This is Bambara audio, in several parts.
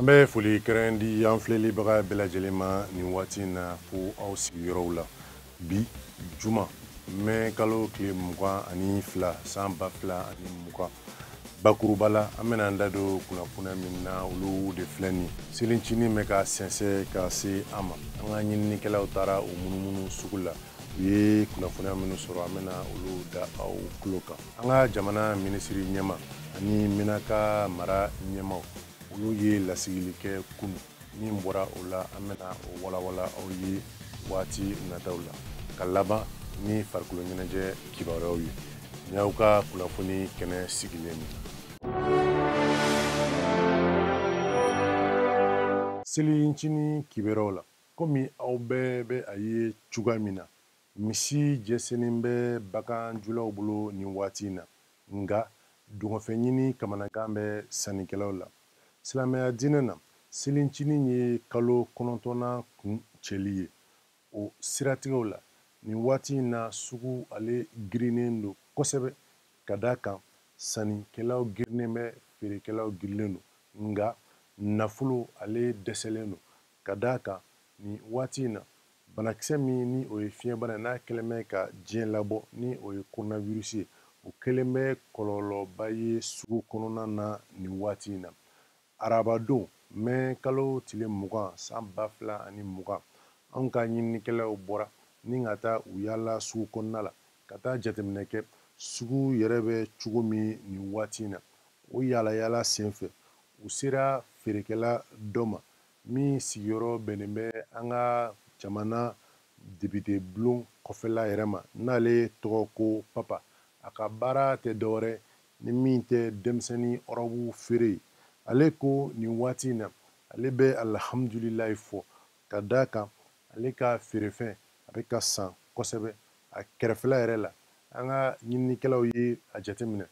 An bɛ foli kɛrɛn di an filɛlibaga bɛɛ lajɛlen ma nin waati in na fo aw sigiyɔrɔw la. Bi juma mɛ kalo tile 22 san 2020 bakuruba la an bɛna an da don kunnafoniya min na olu de filɛ nin selincinin bɛ ka sɛnsɛn ka se an ma. An ka ɲininikɛlaw taara o munumunu sugu la. U ye kunnafoniya minnu sɔrɔ an bɛna olu da aw tulo kan. An ka jamana minisiri ɲɛma ani Minaka mara ɲɛmaw olu ye lasigili kɛ kunu min bɔra o la an bɛna o walawala aw ye waati nataw la ka laban ni farikolo ɲɛnajɛ kibaruyaw ye. Ni y'aw ka kunnafoni kɛnɛ sigilen ye. Selincinin kibaruyaw la komi aw bɛɛ bɛ a ye cogoya min na misi jɛsennen bɛ baganjulaw bolo nin waati in na nga dungɔfɛ ɲini kamanagan bɛ sannikɛlaw la. Silamɛya diinɛ na selincinin ye kalo 9nan kun cɛli ye. O siratigɛw la nin waati in na sugu ale girinnen don kosɛbɛ ka d'a kan sannikɛlaw girinnen bɛ feerekɛlaw girinnen don nga nafolo ale dɛsɛlen don ka d'a kan nin waati in na banakisɛ min ni o ye fiɲɛbana n'a kɛlen bɛ ka diɲɛ labɔ ni o ye coronavirus ye o kɛlen bɛ kɔlɔlɔba ye sugu kɔnɔna na nin waati in na. Arabadon mɛ kalo tile 20 san 2020 anw ka ɲininikɛlaw bɔra ni ka taa u yaala sugu kɔnɔna la ka taa jateminɛ kɛ sugu yɛrɛ bɛ cogo min nin waati in na. O yaala senfɛ u sera feerekɛla dɔ ma min sigiyɔrɔ bɛnnen bɛ an ka jamana député bulon kɔfɛla yɛrɛ ma n'ale tɔgɔ ko Papa. A ka baara tɛ dɔwɛrɛ ni min tɛ denmisɛnnin ɔrɔbu feere ye. Ale ko nin waati in na ale bɛ alhamdulilayi fɔ ka d'a kan ale ka feerefɛn a bɛ ka san kosɛbɛ. A kɛrɛfɛla yɛrɛ la an ka ɲininikɛlaw ye a jateminɛ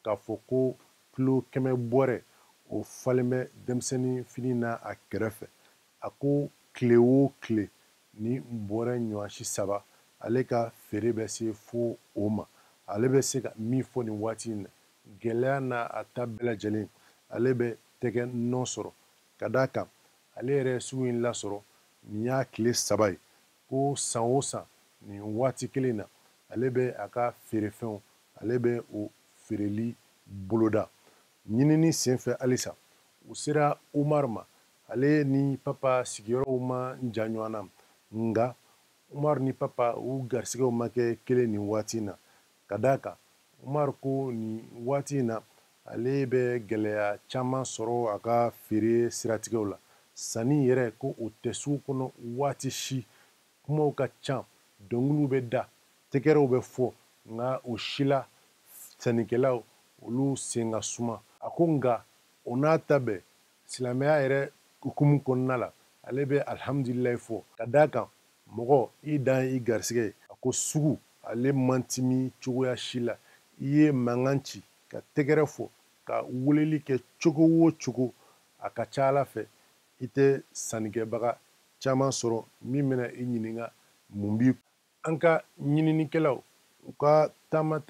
k'a fɔ ko kilo 100 bɔrɛ o falen bɛ denmisɛnnin fini na a kɛrɛfɛ. A ko tile o tile ni bɔrɛ ɲɔansi 3 ale ka feere bɛ se fo o ma. Ale bɛ se ka min fɔ nin waati in na gɛlɛya n'a a ta bɛɛ lajɛlen ale bɛ tɛgɛ nɔ sɔrɔ ka d'a kan ale yɛrɛ sugu in lasɔrɔ nin y'a tile 3 ye ko san o san nin waati kelen na ale bɛ a ka feerefɛnw ale bɛ o feereli boloda. Ɲinini senfɛ halisa u sera Umar ma ale ni Papa sigiyɔrɔw ma jan ɲɔgɔn na nga Umar ni Papa u garisigɛw ma kɛ kelen nin waati in na ka d'a kan Umar ko nin waati in na ale bɛ gɛlɛya caman sɔrɔ a ka feere siratigɛw la. Sanni yɛrɛ ko o tɛ sugu kɔnɔ waati si kumaw ka ca dɔnkiliw bɛ da tɛgɛrɛw bɛ fɔ nga o si la sannikɛlaw olu sen ka suma. A ko nga o n'a ta bɛɛ silamɛya yɛrɛ hukumu kɔnɔna la ale bɛ alhamdulilayi fɔ ka d'a kan mɔgɔ i dan i garisigɛ ye. A ko sugu ale man timi cogoya si la i ye mankan ci ka tɛgɛrɛ fɔ ka weleli kɛ cogo o cogo a ka ca Ala fɛ i tɛ sannikɛbaga caman sɔrɔ min bɛna i ɲininka mun b'i. An ka ɲininikɛlaw u ka taama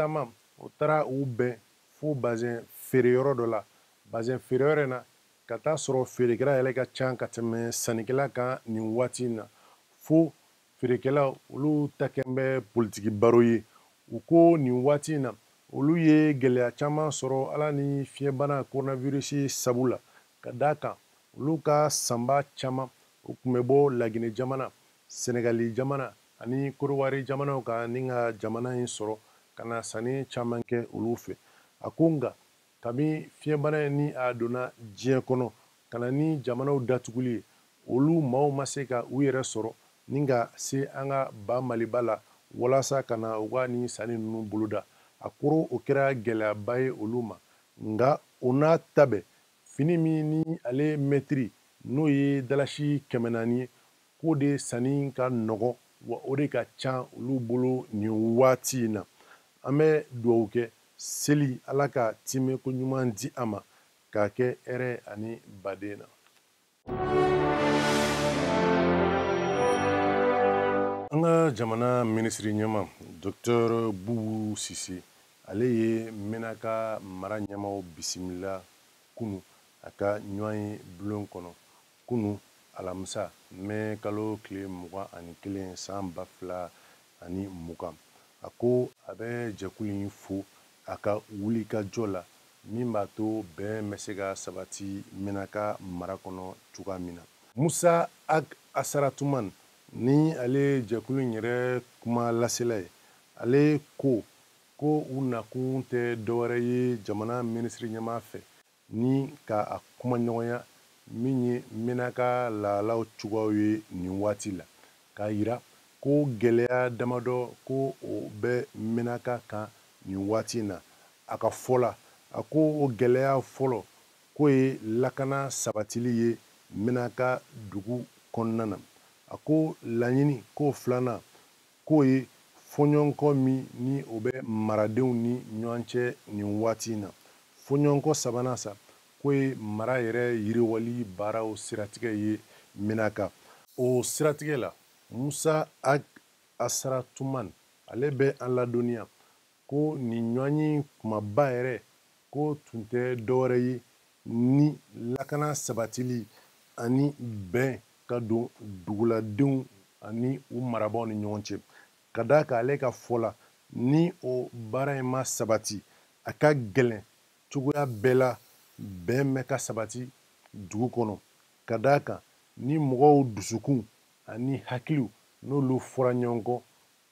u taara u bɛn fo bazɛn feereyɔrɔ dɔ la. Bazɛn feereyɔrɔ in na ka taa sɔrɔ feerekɛla yɛrɛ ka ca ka tɛmɛ sannikɛla kan nin waati in na fo feerekɛlaw olu ta kɛn bɛ politiki baro ye. U ko nin waati in na olu ye gɛlɛya caman sɔrɔ ala ni fiɲɛbana coronavirus sabu la ka d'a kan olu ka sanba caman o tun bɛ bɔ Laginɛ jamana, Senegali jamana ani Korowari jamanaw kan ni ka jamana in sɔrɔ ka na sanni caman kɛ olu fɛ. A ko nga kabi fiɲɛbana in ni a donna diɲɛ kɔnɔ ka na ni jamanaw datuguli ye olu maaw ma se ka u yɛrɛ sɔrɔ ni ka se an ka ba Maliba la walasa ka na u ka ni sanni ninnu boloda. A kɔrɔ o kɛra gɛlɛyaba ye olu ma nga o n'a ta bɛɛ fini min ni ale mɛtiri n'o ye dalasi 400 ye k'o de sanni ka nɔgɔn wa o de ka ca olu bolo nin waati in na. An bɛ dugawu kɛ seli ala ka timiko ɲuman di a ma k'a kɛ hɛrɛ ani baden na. An ka jamana minisiri ɲɛma Dr Bubu Sise ale ye Minaka mara ɲɛmaw bisimila kunu a ka ɲɔgɔn ye bulon kɔnɔ kunu alamisa mɛ kalo tile 21 san 2020 a ko a bɛ jɛkulu in fo a ka wuli ka jɔ la min b'a to bɛn bɛ se ka sabati Menaka mara kɔnɔ cogoya min na. Musa Ag Asaratuman ni ale jɛkulu in yɛrɛ kuma lasela ye ale ko u nakun tɛ dɔwɛrɛ ye jamana minisiri ɲɛmaa fɛ ni ka a kuma ɲɔgɔnya min ye Menaka laalaw cogoyaw ye nin waati la k'a yira ko gɛlɛya damadɔ ko o bɛ Menaka kan nin waati in na. A ka fɔ la a ko o gɛlɛya fɔlɔ k'o ye lakana sabatili ye Menaka dugu kɔnɔna na. A ko laɲini k'o filanan k'o ye fɔɲɔgɔnkɔ min ni o bɛ maradenw ni ɲɔgɔn cɛ nin waati in na. Fɔɲɔgɔnkɔ sabanan sa k'o ye mara yɛrɛ yiriwali baaraw siratigɛ ye Menaka. O siratigɛ la Musa Ag Asaratuman ale bɛ an ladɔnniya ko nin ɲɔgɔn ye kumaba yɛrɛ ko tun tɛ dɔwɛrɛ ye ni lakana sabatili ani bɛn ka don duguladenw ani u marabaaw ni ɲɔgɔn cɛ. Ka d'a kan ale ka fɔ la ni o baara in ma sabati a ka gɛlɛn cogoya bɛɛ la bɛn bɛ ka sabati dugu kɔnɔ. Ka d'a kan ni mɔgɔw dusukun ani hakiliw n'olu fɔra ɲɔgɔn kɔ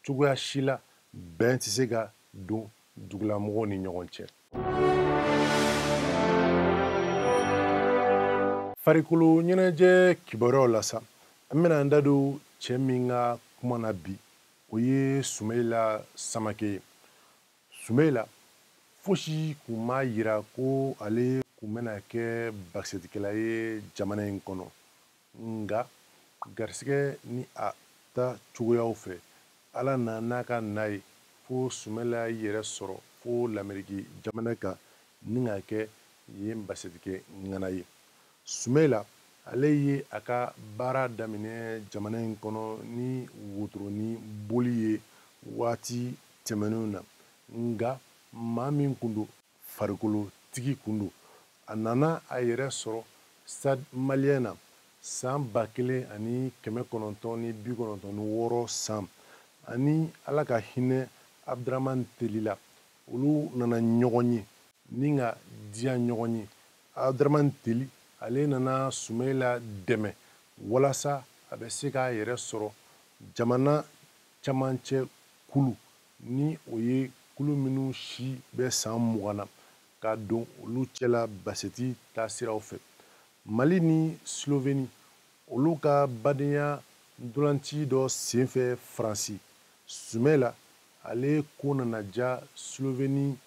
cogoya si la bɛn tɛ se ka don dugulamɔgɔw ni ɲɔgɔn cɛ. Farikolo ɲɛnajɛ kibaruyaw la sa an bɛna an da don cɛ min ka kuma na bi o ye Sumeyila Samake ye. Sumeyila fosi kun m'a yira ko ale kun bɛna kɛ bakisetikɛla ye jamana in kɔnɔ nga garisɛgɛ ni a ta cogoyaw fɛ ala n'a ka na ye fo Sumeyila yɛrɛ sɔrɔ fo l'Amérique jamana kan ni ka kɛ yen bakisetikɛ ŋana ye. Sumeyila ale ye a ka baara daminɛ jamana in kɔnɔ ni wotoro ni boli ye waati tɛmɛnenw na nga maa min kun don farikolo tigi kun don. A nana a yɛrɛ sɔrɔ Stade Malien na san 1996 san ani ala ka hinɛ Abdramane Teli la olu nana ɲɔgɔn ye ni ka diya ɲɔgɔn ye. Abdramane Teli ale nana Sumeyila dɛmɛ walasa a bɛ se k'a yɛrɛ sɔrɔ jamana camancɛ kulu ni o ye kulu minnu si bɛ san 20 na ka don olu cɛla baseti taasiraw fɛ. Mali ni Sloveni olu ka badenya ndolanci dɔ senfɛ Faransi. Sumeyila ale ko nana ja Sloveni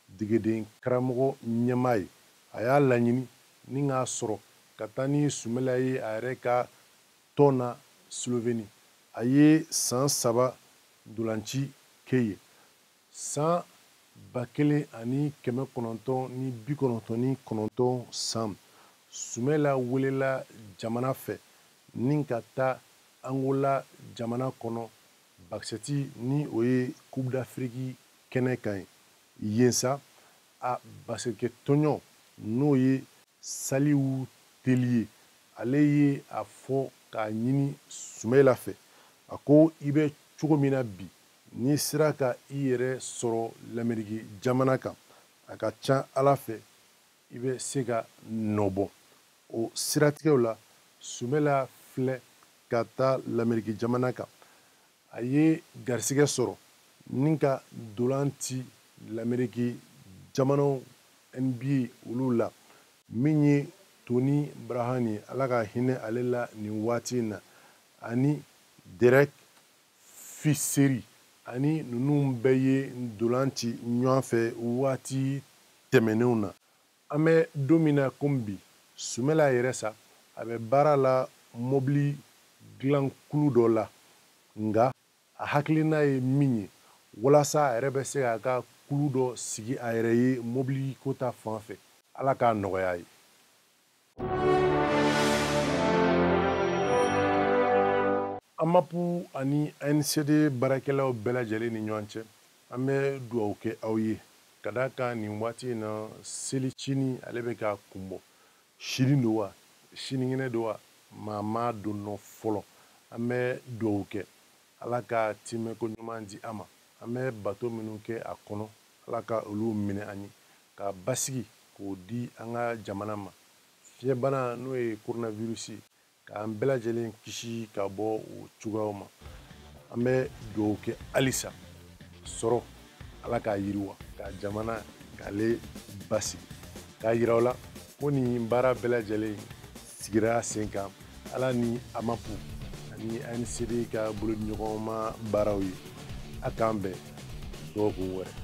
degeden karamɔgɔ ɲɛmaa ye. A y'a laɲini ni k'a sɔrɔ ka taa ni Sumeyila ye a yɛrɛ ka tɔn na Sloveni. A ye san 3 ndolanci kɛ yen. San 1999 san Sumeyila welela jamana fɛ ni ka taa Angola jamana kɔnɔ bakisɛti ni o ye Coupe d'Afrique kɛnɛ kan ye. Yen sa a bakisetikɛ tɔnɲɔ n'o ye Saliwu Teli ye ale ye a fɔ k'a ɲini Sumeyila fɛ a ko i bɛ cogo min na bi n'i sera ka i yɛrɛ sɔrɔ l'Amérique jamana kan a ka ca ala fɛ i bɛ se ka nɔbɔ. O siratigɛw la Sumeyila filɛ ka taa l'Amérique jamana kan. A ye garisɛgɛ sɔrɔ ni ka dolan ci l'Amérique jamanaw NBA olu la min ye Tony Braham ye ala ka hinɛ ale la nin waati in na ani Derek Fiseri ani ninnu bɛɛ ye dolan ci ɲɔgɔn fɛ waati tɛmɛnenw na. An bɛ don min na komi bi Sumeyila yɛrɛ sa a bɛ baara la mobili dilan kulu dɔ la nga a hakilina ye min ye walasa a yɛrɛ bɛ se k'a ka kulu dɔ sigi a yɛrɛ ye mobili ko ta fan fɛ ala k'a nɔgɔya ye. AMAPU ani ANCD baarakɛlaw bɛɛ lajɛlen ni ɲɔgɔn cɛ an bɛ dugawu kɛ aw ye ka d'a kan nin waati in na selicinin ale bɛ ka kunbɔ sini don wa sinikɛnɛ don wa maa ma don nɔ fɔlɔ an bɛ dugawu kɛ ala ka timɛko ɲuman di an ma an bɛ bato minnu kɛ a kɔnɔ ala ka olu minɛ an ye ka basigi k'o di an ka jamana ma fiɲɛbana n'o ye coronavirus k'an bɛɛ lajɛlen kisi ka bɔ o cogoyaw ma an bɛ dugawu kɛ halisa sɔrɔ ala k'a yiriwa ka jamana k'ale basigi k'a yira o la ko nin baara bɛɛ lajɛlen sigira sen kan ala ni amapu ani ANCD ka bolodiɲɔgɔnma baaraw ye a k'an bɛn dɔgɔkun wɛrɛ